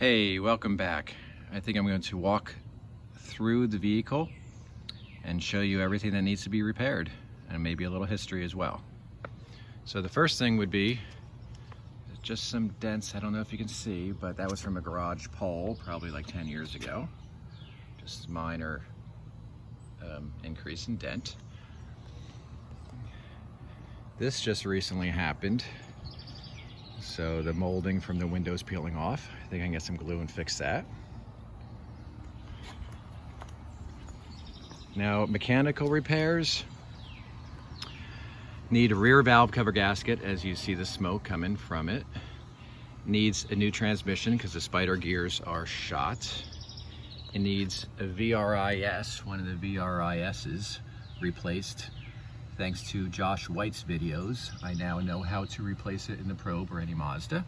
Hey, welcome back. I think I'm going to walk through the vehicle and show you everything that needs to be repaired and maybe a little history as well. So the first thing would be just some dents. I don't know if you can see, but that was from a garage pole probably like 10 years ago. Just minor increase in dent. This just recently happened. So the molding from the windows peeling off. I think I can get some glue and fix that. Now, mechanical repairs need a rear valve cover gasket, as you see the smoke coming from it. Needs a new transmission because the spider gears are shot. It needs a VRIS, one of the VRISs, replaced. Thanks to Josh White's videos, I now know how to replace it in the Probe or any Mazda.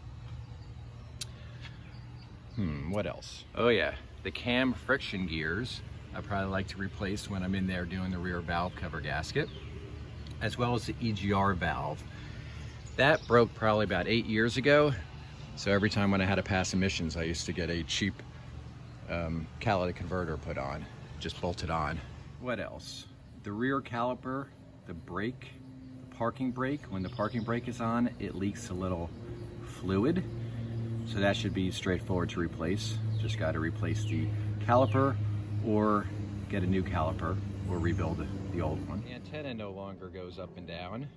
What else? Oh yeah, the cam friction gears I probably like to replace when I'm in there doing the rear valve cover gasket, as well as the EGR valve. That broke probably about 8 years ago, so every time when I had to pass emissions, I used to get a cheap catalytic converter put on, just bolted on. What else? The rear caliper, the brake, the parking brake, when the parking brake is on, it leaks a little fluid. So that should be straightforward to replace. Just got to replace the caliper or get a new caliper or rebuild the old one. The antenna no longer goes up and down.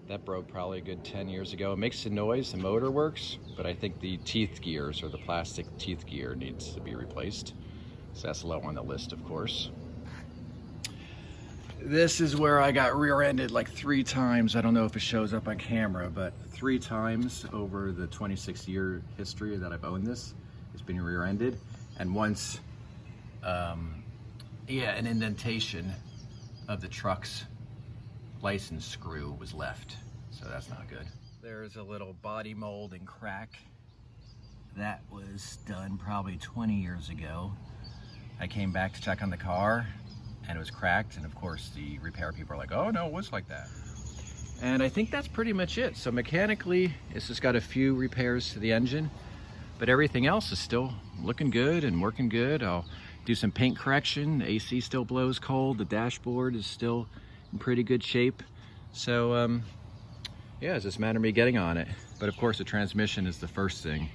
That broke probably a good 10 years ago. It makes a noise, the motor works, but I think the teeth gears or the plastic teeth gear needs to be replaced. So that's low on the list, of course. This is where I got rear-ended like 3 times. I don't know if it shows up on camera, but 3 times over the 26-year history that I've owned this, it's been rear-ended. And once, an indentation of the truck's license screw was left. So that's not good. There's a little body mold and crack. That was done probably 20 years ago. I came back to check on the car, and it was cracked, and of course the repair people are like, oh no, it was like that. And I think that's pretty much it. So mechanically, it's just got a few repairs to the engine, but everything else is still looking good and working good. I'll do some paint correction. The AC still blows cold. The dashboard is still in pretty good shape. So yeah, it's just a matter of me getting on it. But of course the transmission is the first thing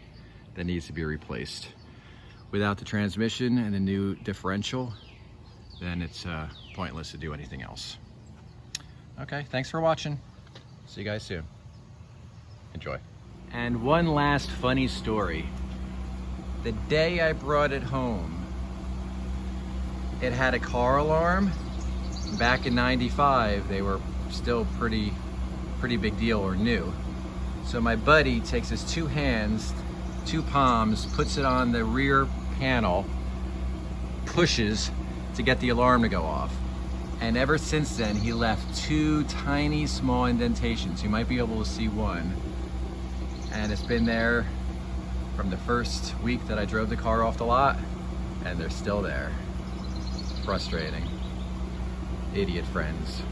that needs to be replaced. Without the transmission and the new differential, then it's pointless to do anything else. Okay, thanks for watching. See you guys soon. Enjoy. And one last funny story. The day I brought it home, it had a car alarm. Back in '95, they were still pretty big deal or new. So my buddy takes his 2 hands, 2 palms, puts it on the rear panel, pushes to get the alarm to go off. And ever since then, he left 2 tiny small indentations. You might be able to see one. And it's been there from the first week that I drove the car off the lot, and they're still there. Frustrating. Idiot friends.